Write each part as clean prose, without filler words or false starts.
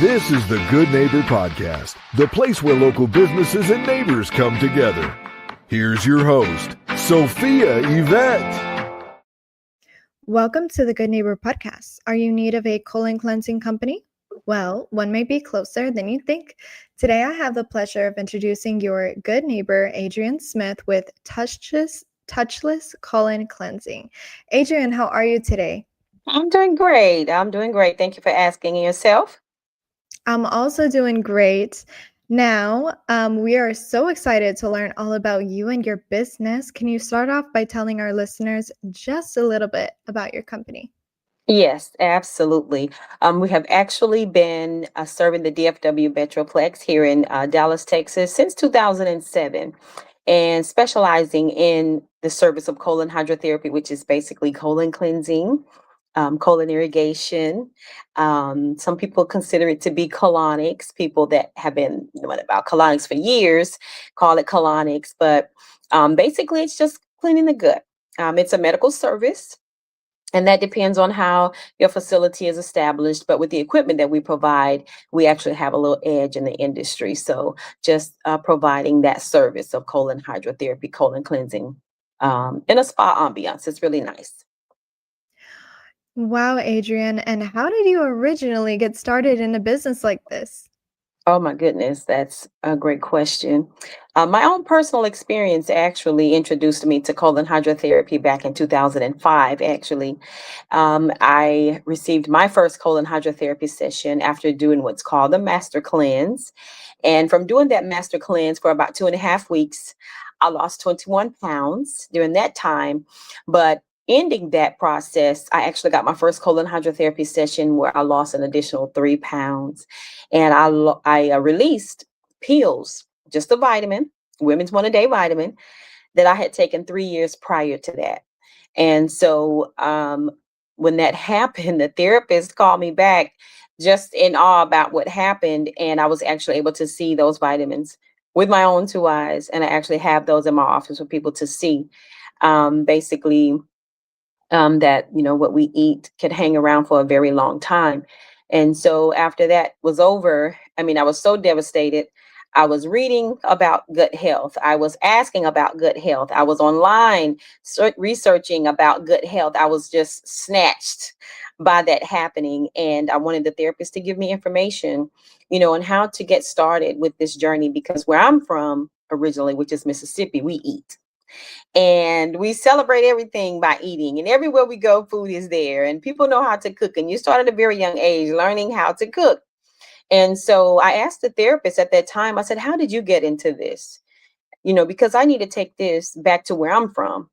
This is the Good Neighbor Podcast, the place where local businesses and neighbors come together. Here's your host, Sophia Yvette. Welcome to the Good Neighbor Podcast. Are you in need of a colon cleansing company? Well, one may be closer than you think. Today, I have the pleasure of introducing your good neighbor, Adrin Smith, with Touchless Colon Cleansing. Adrian, how are you today? I'm doing great. Thank you for asking yourself. I'm also doing great. Now, we are so excited to learn all about you and your business. Can you start off by telling our listeners just a little bit about your company? Yes, absolutely. We have actually been serving the DFW Metroplex here in Dallas, Texas since 2007 and specializing in the service of colon hydrotherapy, which is basically colon cleansing, colon irrigation. Some people consider it to be colonics. People that have been knowing about colonics for years call it colonics, but basically it's just cleaning the gut. It's a medical service. And that depends on how your facility is established. But with the equipment that we provide, we actually have a little edge in the industry. So just providing that service of colon hydrotherapy, colon cleansing in a spa ambiance. It's really nice. Wow, Adrian. And how did you originally get started in a business like this? Oh my goodness, that's a great question. My own personal experience actually introduced me to colon hydrotherapy back in 2005. Actually, I received my first colon hydrotherapy session after doing what's called the master cleanse. And from doing that master cleanse for about 2.5 weeks, I lost 21 pounds during that time. But ending that process, I actually got my first colon hydrotherapy session where I lost an additional 3 pounds. And I released pills, just a vitamin, women's one a day vitamin, that I had taken 3 years prior to that. And so when that happened, the therapist called me back just in awe about what happened. And I was actually able to see those vitamins with my own two eyes. And I actually have those in my office for people to see. Basically, that what we eat could hang around for a very long time. And so after that was over, I was so devastated. I was reading about gut health. I was asking about gut health. I was online researching about gut health. I was just snatched by that happening. And I wanted the therapist to give me information, on how to get started with this journey, because where I'm from originally, which is Mississippi, we eat. And we celebrate everything by eating. And everywhere we go, food is there. And people know how to cook. And you start at a very young age learning how to cook. And so I asked the therapist at that time, I said, how did you get into this? Because I need to take this back to where I'm from,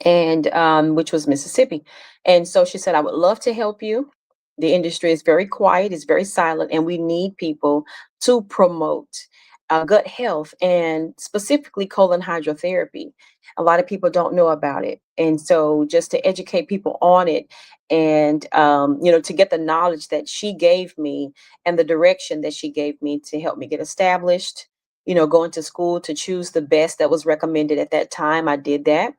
and which was Mississippi. And so she said, I would love to help you. The industry is very quiet, it's very silent, and we need people to promote gut health and specifically colon hydrotherapy. A lot of people don't know about it. And so just to educate people on it and, to get the knowledge that she gave me and the direction that she gave me to help me get established, going to school to choose the best that was recommended at that time, I did that.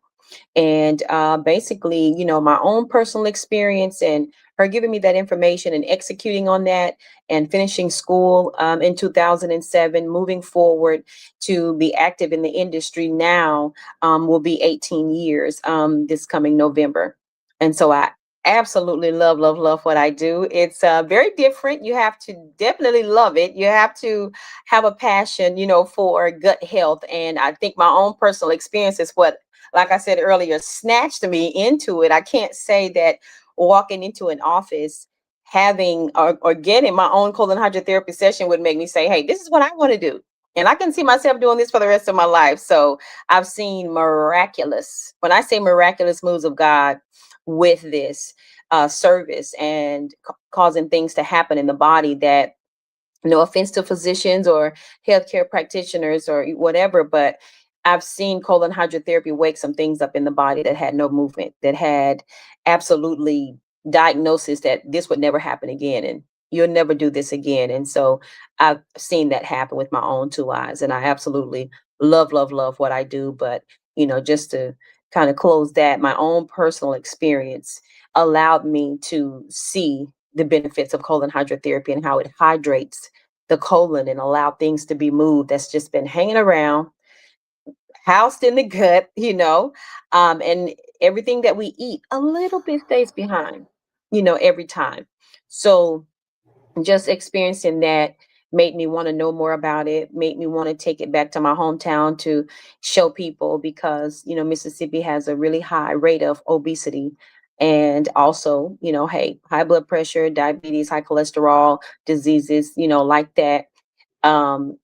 And basically, my own personal experience and her giving me that information and executing on that and finishing school in 2007, moving forward to be active in the industry now will be 18 years this coming November. And so I absolutely love what I do. It's very different. You have to definitely love it. You have to have a passion, for gut health. And I think my own personal experience is what, like I said earlier, snatched me into it. I can't say that walking into an office, having or getting my own colon hydrotherapy session would make me say, hey, this is what I want to do. And I can see myself doing this for the rest of my life. So I've seen miraculous, when I say miraculous moves of God with this service and causing things to happen in the body that, no offense to physicians or healthcare practitioners or whatever, but I've seen colon hydrotherapy wake some things up in the body that had no movement, that had absolutely diagnosis that this would never happen again and you'll never do this again. And so I've seen that happen with my own two eyes. And I absolutely love what I do. But, just to kind of close that, my own personal experience allowed me to see the benefits of colon hydrotherapy and how it hydrates the colon and allow things to be moved that's just been hanging around, housed in the gut, and everything that we eat a little bit stays behind, every time. So just experiencing that made me want to know more about it, made me want to take it back to my hometown to show people because, Mississippi has a really high rate of obesity and also, hey, high blood pressure, diabetes, high cholesterol, diseases, like that. Um,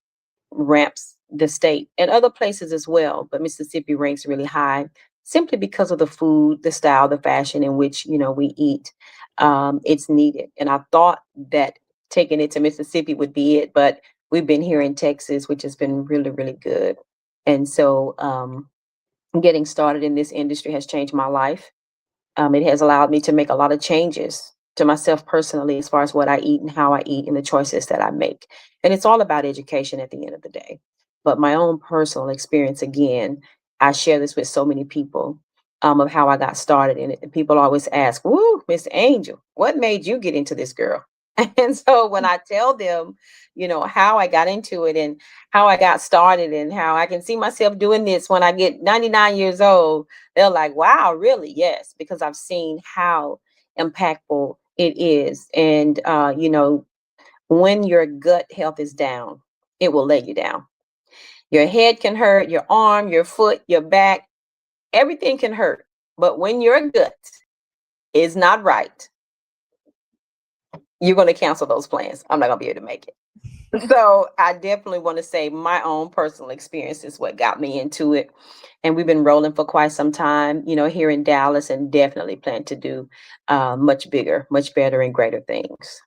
Ramps the state and other places as well, but Mississippi ranks really high simply because of the food, the style, the fashion in which we eat. It's needed, and I thought that taking it to Mississippi would be it, but we've been here in Texas, which has been really, really good. And so, getting started in this industry has changed my life. It has allowed me to make a lot of changes to myself personally as far as what I eat and how I eat and the choices that I make. And it's all about education at the end of the day. But my own personal experience, again, I share this with so many people of how I got started in it. And people always ask, "Woo, Miss Angel, what made you get into this, girl?" And so when I tell them, how I got into it and how I got started and how I can see myself doing this when I get 99 years old, they're like, wow, really? Yes, because I've seen how impactful it is. And, when your gut health is down, it will lay you down. Your head can hurt, your arm, your foot, your back, everything can hurt. But when your gut is not right, you're going to cancel those plans. I'm not going to be able to make it. So I definitely want to say my own personal experience is what got me into it. And we've been rolling for quite some time, here in Dallas, and definitely plan to do much bigger, much better, and greater things.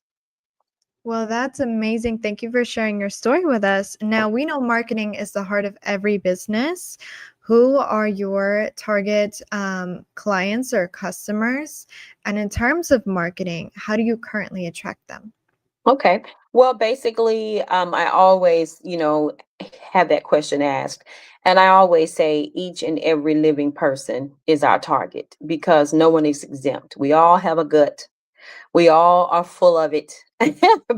Well, that's amazing. Thank you for sharing your story with us. Now, we know marketing is the heart of every business. Who are your target clients or customers? And in terms of marketing, how do you currently attract them? Okay. Well, basically, I always, have that question asked. And I always say each and every living person is our target because no one is exempt. We all have a gut. We all are full of it.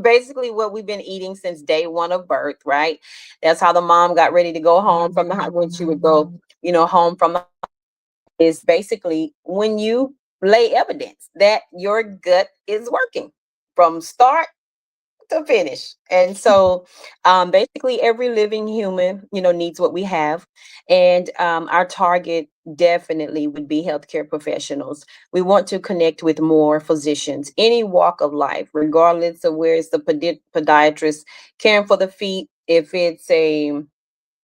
Basically, what we've been eating since day one of birth, right? That's how the mom got ready to go home from when she would go, home from the is basically when you lay evidence that your gut is working from start to finish. And so basically every living human, needs what we have. And our target definitely would be healthcare professionals. We want to connect with more physicians, any walk of life, regardless of where it's the podiatrist caring for the feet, if it's a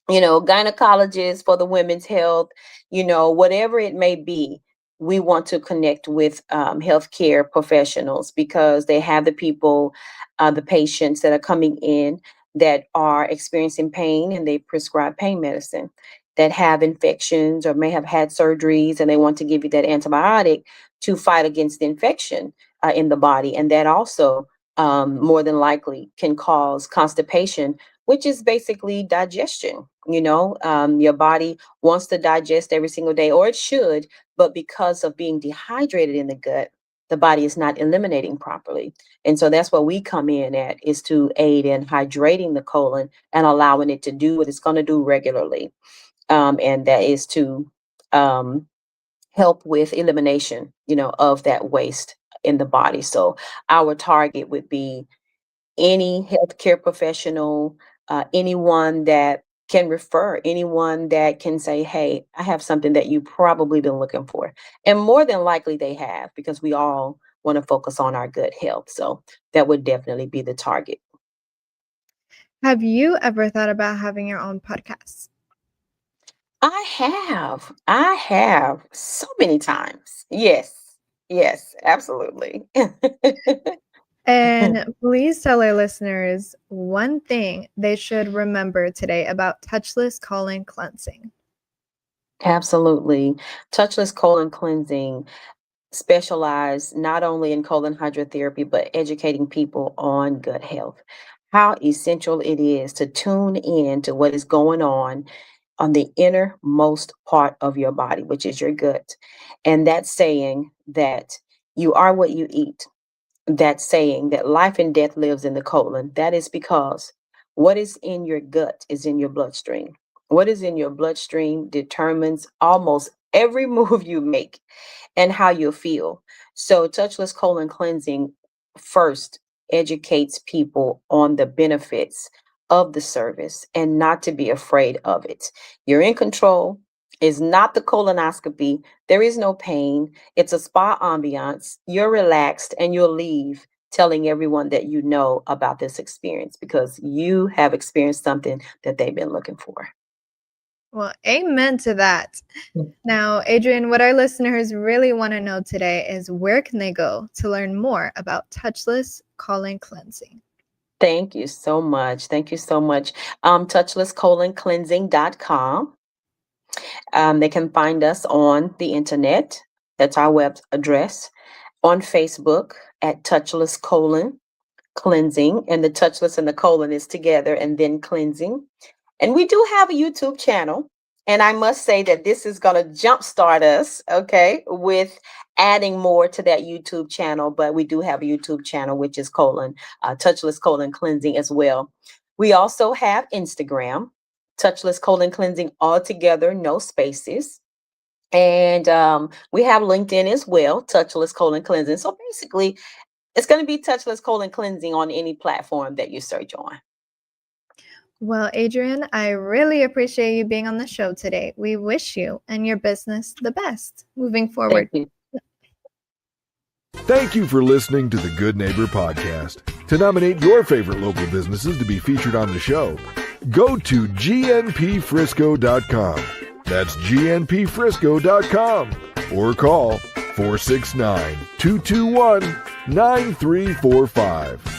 gynecologist for the women's health, whatever it may be. We want to connect with healthcare professionals because they have the people, the patients that are coming in that are experiencing pain and they prescribe pain medicine, that have infections or may have had surgeries and they want to give you that antibiotic to fight against the infection in the body. And that also more than likely can cause constipation, which is basically digestion. Your body wants to digest every single day, or it should, but because of being dehydrated in the gut, the body is not eliminating properly. And so that's what we come in at, is to aid in hydrating the colon and allowing it to do what it's going to do regularly. And that is to um, help with elimination, of that waste in the body. So our target would be any healthcare professional, anyone that can refer, anyone that can say, hey, I have something that you probably been looking for. And more than likely they have, because we all want to focus on our good health. So that would definitely be the target. Have you ever thought about having your own podcast? I have so many times. Yes. Yes, absolutely. And please tell our listeners one thing they should remember today about touchless colon cleansing. Absolutely. Touchless colon cleansing specialize not only in colon hydrotherapy, but educating people on gut health. How essential it is to tune in to what is going on the innermost part of your body, which is your gut. And that's saying that you are what you eat. that saying that life and death lives in the colon, that is because what is in your gut is in your bloodstream. What is in your bloodstream determines almost every move you make and how you feel. So, touchless colon cleansing first educates people on the benefits of the service and not to be afraid of it. You're in control. Is not the colonoscopy. There is no pain. It's a spa ambiance. You're relaxed and you'll leave telling everyone that you know about this experience because you have experienced something that they've been looking for. Well, amen to that. Now, Adrian, what our listeners really want to know today is where can they go to learn more about touchless colon cleansing? Thank you so much. Thank you so much. Touchlesscoloncleansing.com. They can find us on the internet. That's our web address. On Facebook at Touchless Colon Cleansing, and the touchless and the colon is together and then cleansing. And we do have a YouTube channel. And I must say that this is going to jumpstart us, okay, with adding more to that YouTube channel. But we do have a YouTube channel, which is Touchless Colon Cleansing as well. We also have Instagram, Touchless Colon Cleansing all together, no spaces. And we have LinkedIn as well, Touchless Colon Cleansing. So basically, it's going to be Touchless Colon Cleansing on any platform that you search on. Well, Adrian, I really appreciate you being on the show today. We wish you and your business the best moving forward. Thank you. Thank you for listening to the Good Neighbor Podcast. To nominate your favorite local businesses to be featured on the show, go to gnpfrisco.com. That's gnpfrisco.com or call 469-221-9345.